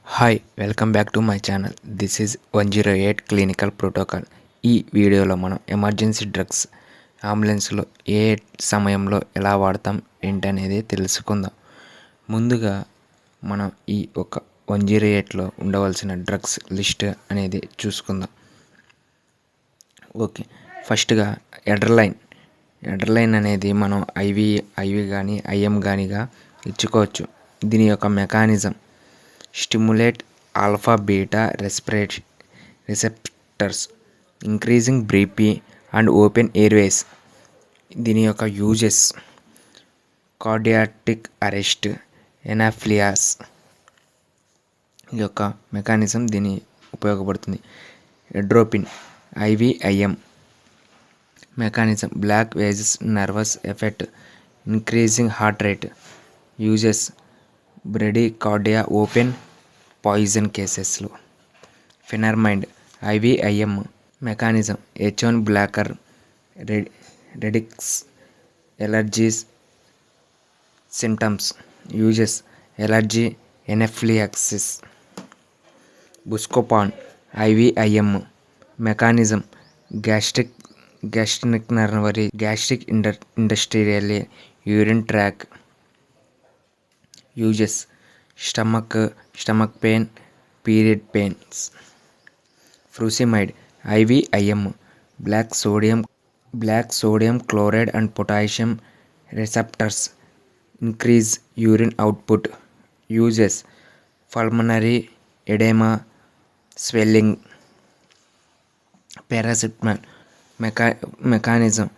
Hi welcome back to my channel. This is 108 clinical protocol. ఈ వీడియోలో మనం emergency drugs అంబులెన్స్లో ఏ సమయంలో ఎలా వాడతాం ఏంటనేది తెలుసుకుందాం. ముందుగా మనం ఈ ఒక 108లో ఉండవలసిన డ్రగ్స్ లిస్ట్ అనేది చూసుకుందాం. ఓకే, ఫస్ట్గా ఎడ్రలైన్ అనేది మనం ఐవి కానీ ఐఎం కానీగా ఇచ్చుకోవచ్చు. దీని యొక్క mechanism stimulate alpha beta receptors increasing బ్రీపీ అండ్ ఓపెన్ ఎయిర్వేస్. దీని యొక్క యూజెస్ కార్డియాటిక్ అరెస్ట్, ఎనాఫ్లియాస్ ఈ యొక్క మెకానిజం దీని ఉపయోగపడుతుంది. Atropine IV IM mechanism block vagus nervous effect increasing heart rate. Uses bradycardia open poison కేసెస్లో. Pheniramine IV IM mechanism H1 blocker reduces allergies symptoms. Uses allergy anaphylaxis. Buscopan IV IM mechanism gastric నర్వరీ gastric industrial urine tract. Uses stomach pain, period pains. Frusemide IV IM block sodium chloride and potassium receptors increase urine output. Uses pulmonary oedema, swelling. Paracetamol mechanism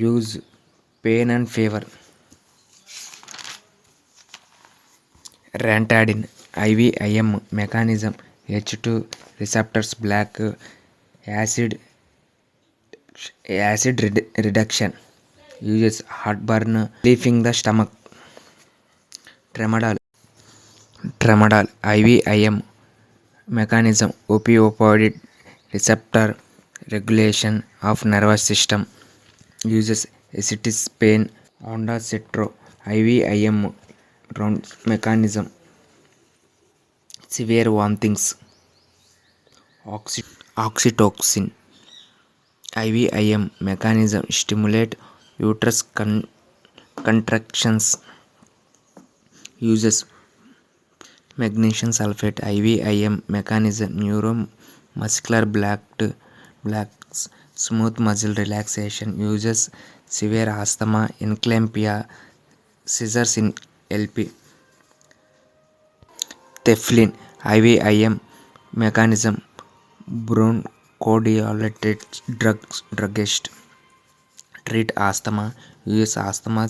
use pain and fever. Ranitidine IV IM mechanism H2 receptors black acid reduction. Uses heart burn, relieving the stomach. Tramadol IV IM mechanism opioid receptor regulation of nervous system. Uses ఎసిటిస్ pain. Ondansetron IV IM mechanism severe vomitings. Oxytocin IV IM mechanism stimulate uterus contractions. Uses magnesium sulphate IV IM mechanism neuromuscular blocks, smooth muscle relaxation. Uses severe asthma, eclampsia, seizures in LP. Theophylline IV IM mechanism bronchodilated drugs to treat asthma. Uses asthma,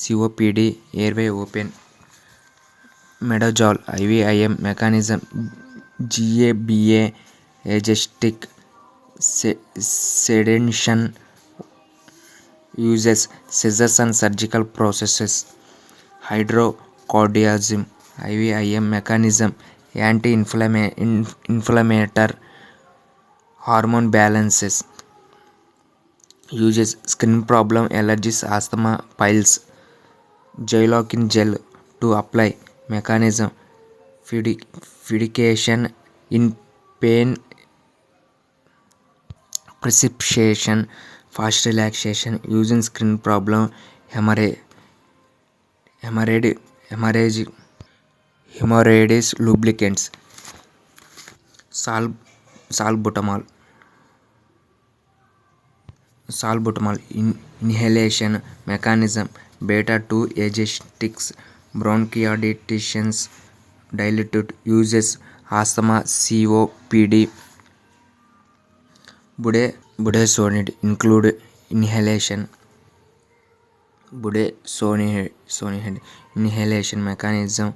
COPD, airway open. Midazolam IV IM mechanism GABA agonistic sedation. Uses seizures and surgical processes. Hydrocortisone IV IM mechanism anti inflammatory, hormone balances. Uses skin problem, allergies, asthma, piles. Xylocaine gel to apply mechanism ఫిడికేషన్ in pain precipitation, fast relaxation. Using skin problem, haemorrhages, lubricants. Salbutamol inhalation mechanism beta two ఏజెస్టిక్స్, bronchodilations, diluted. Uses asthma, COPD. Budesonide include inhalation. Inhalation mechanism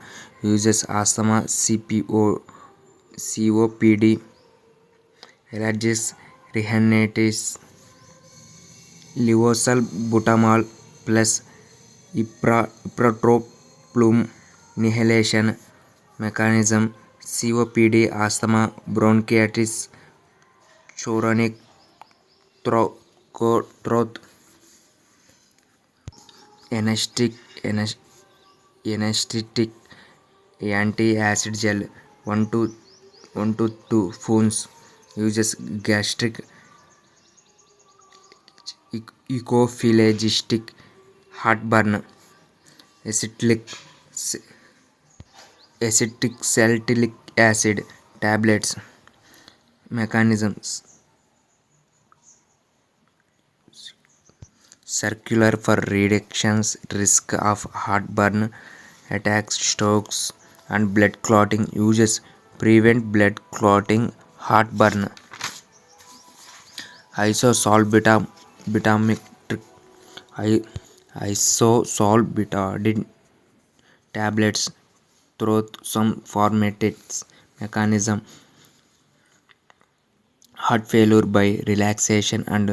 uses asthma, COPD, allergies, rhinitis. Levosalbutamol plus ipratropium inhalation mechanism COPD, asthma, bronchitis, chronic throat anesthetic anesthetic, anti-acid gel, 1 to 2 spoons. Uses gastric ecophagistic heartburn, acetylsalicylic acid tablets. Mechanisms: circular for reductions risk of heartburn attacks, strokes, and blood clotting. Uses prevent blood clotting, heartburn. Isosolbutadine tablets through some formats. Mechanism: heart failure by relaxation and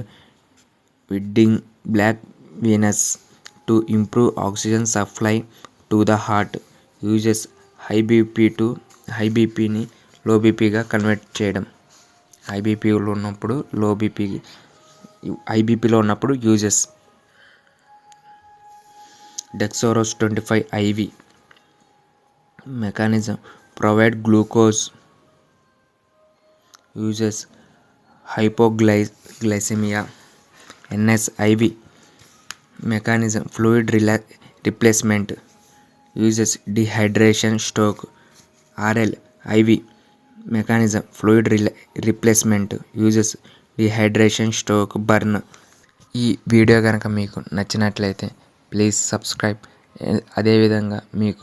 winding black venous to improve oxygen supply to the heart. Uses high బీపీని లో బీపీగా convert చేయడం. High బీపీలో ఉన్నప్పుడు uses: డెక్సోరోస్ 25 IV. Mechanism: provide glucose. Uses hypoglycemia. NSIV. Mechanism: fluid replacement. Uses dehydration, stroke. RL IV. Mechanism: fluid replacement. Uses dehydration, stroke, burn. ఈ video కనుక మీకు నచ్చినట్లయితే please subscribe. అదేవిధంగా మీకు